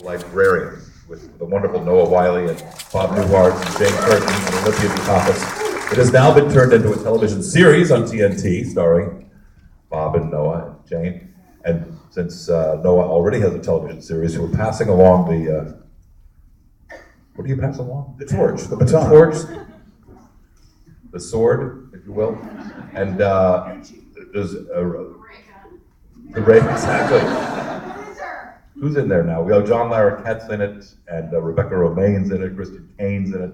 librarian with the wonderful Noah Wiley and Bob Newhart and Jane Curtin and Olympia Dukakis. It has now been turned into a television series on TNT starring Bob and Noah and Jane. And since Noah already has a television series, we're passing along the, what do you pass along? The torch, the baton. The torch, the sword, if you will. And there's the ray, exactly. Who's in there now? We have John Larroquette's in it, and Rebecca Romaine's in it, Kristen Kane's in it.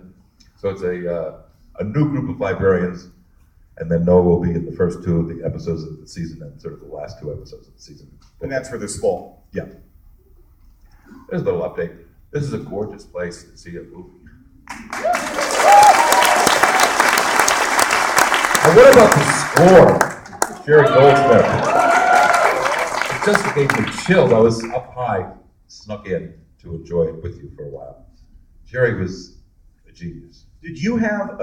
So it's a new group of librarians, and then Noah will be in the first two of the episodes of the season and sort of the last two episodes of the season. And that's for this fall. Yeah. There's a little update. This is a gorgeous place to see a movie. And what about the score? Jerry Goldsmith. It just gave me chills. I was up high, snuck in to enjoy it with you for a while. Jerry was a genius. Did you have,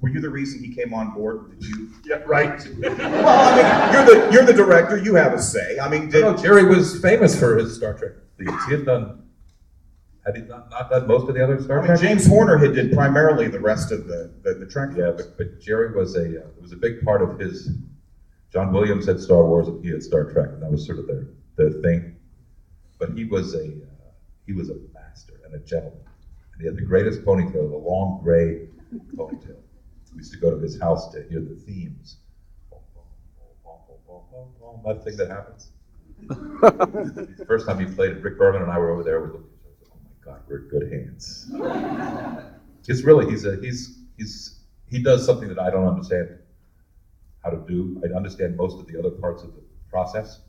were you the reason he came on board? Did you? Yeah, right. Well, I mean, you're the director, you have a say. I mean, Jerry was famous for his Star Trek themes. Had he not done most of the other Star Trek? James Horner did primarily the rest of the Trek. Yeah, but Jerry was it was a big part of his. John Williams had Star Wars and he had Star Trek, and that was sort of their thing. But he was a master and a gentleman. And he had the greatest ponytail, the long gray ponytail. We used to go to his house to hear the themes. That thing that happens. The first time he played it, Rick Berman and I were over there. We looked at each other. Oh my God, we're in good hands. He does something that I don't understand how to do. I understand most of the other parts of the process.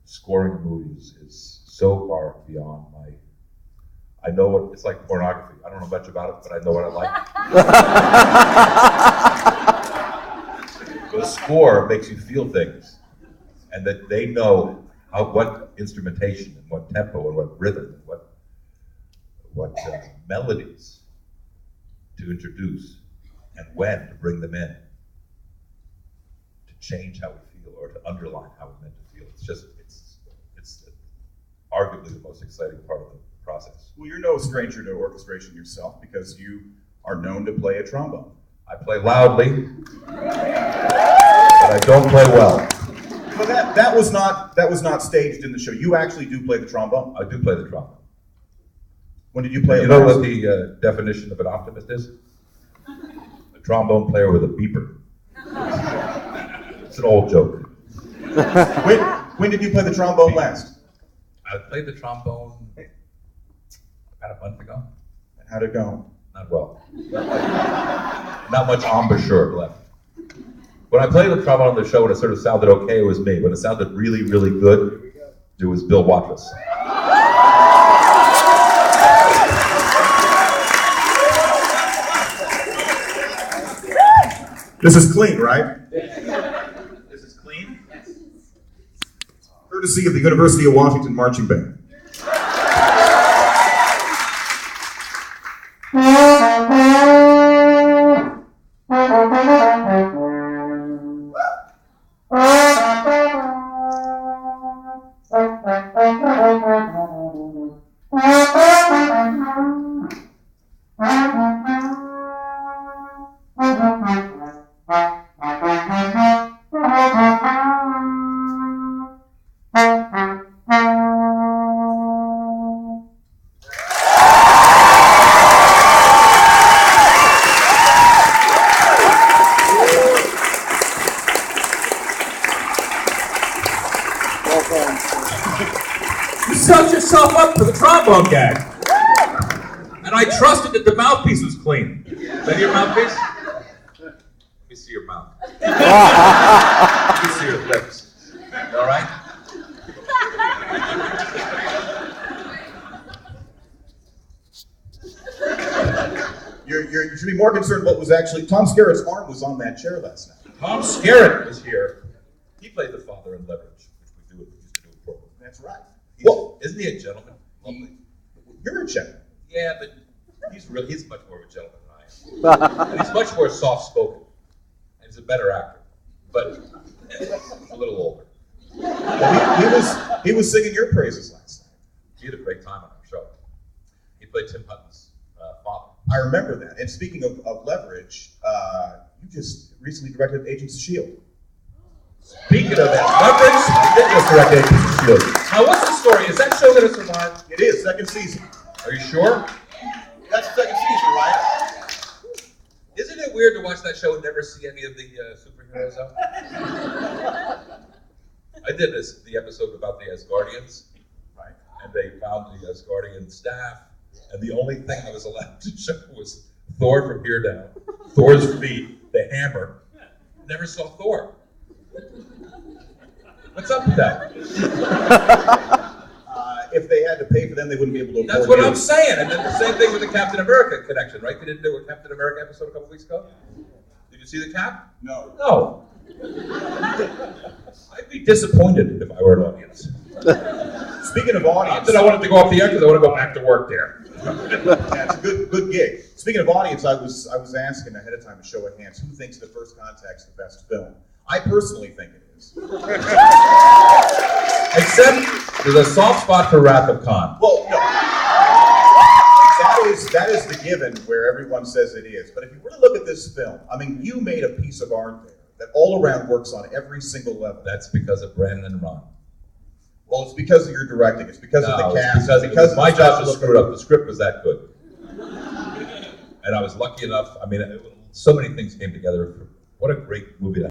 Scoring a movie is so far beyond my. I know what it's like pornography. I don't know much about it, but I know what I like. The score makes you feel things, and that they know what instrumentation and what tempo and what rhythm and what melodies to introduce and when to bring them in to change how we feel or to underline how we're meant to feel. It's arguably the most exciting part of the process. Well, you're no stranger to orchestration yourself because you are known to play a trombone. I play loudly, but I don't play well. But that was not staged in the show. You actually do play the trombone. I do play the trombone. When did you play it? You know what the definition of an optimist is? A trombone player with a beeper. It's an old joke. When did you play the trombone last? I played the trombone about a month ago. How'd it go? Not well. Not much embouchure left. When I played the trombone on the show and it sort of sounded okay, it was me. When it sounded really, really good, it was Bill Watrous. This is clean, right? This is clean? Courtesy of the University of Washington Marching Band. You set yourself up for the trombone gag. And I trusted that the mouthpiece was clean. Is that your mouthpiece? Let me see your mouth. Let me see your lips. All right? You should be more concerned what was actually... Tom Skerritt's arm was on that chair last night. Tom Skerritt was here. He played the father in Leverage, which we used to do in Portland. That's right. Isn't he a gentleman? You're a gentleman. Yeah, but he's much more of a gentleman than I am. And he's much more soft-spoken. And he's a better actor. But he's a little older. Well, he was singing your praises last night. He had a great time on our show. He played Tim Hutton's father. I remember that. And speaking of leverage, you just recently directed Agents of S.H.I.E.L.D. Speaking of that, leverage, he did just direct Agents of S.H.I.E.L.D. Now, what's the story? Is that show going to survive? It is, second season. Are you sure? That's the second season, right? Isn't it weird to watch that show and never see any of the superheroes out? I did the episode about the Asgardians, Right. and they found the Asgardian staff, and the only thing I was allowed to show was Thor from here down, Thor's feet, the hammer. Never saw Thor. What's up with that? If they had to pay for them, they wouldn't be able to afford That's what you. I'm saying. And then the same thing with the Captain America connection, right? They didn't do a Captain America episode a couple weeks ago? Did you see the Cap? No. No. I'd be disappointed if I were an audience. Speaking of Not audience, that I wanted to go off the air because I want to go back to work there. yeah, it's a good gig. Speaking of audience, I was asking ahead of time, a show of hands, who thinks The First Contact's the best film? I personally think it is. Except there's a soft spot for Wrath of Khan. Well, no. That is the given where everyone says it is. But if you were to look at this film, I mean, you made a piece of art there that all around works on every single level. That's because of Brandon and Ron. Well, it's because of your directing. It's because of the cast. It's because my job to special screw it up. The script was that good. And I was lucky enough, I mean, so many things came together. What a great movie that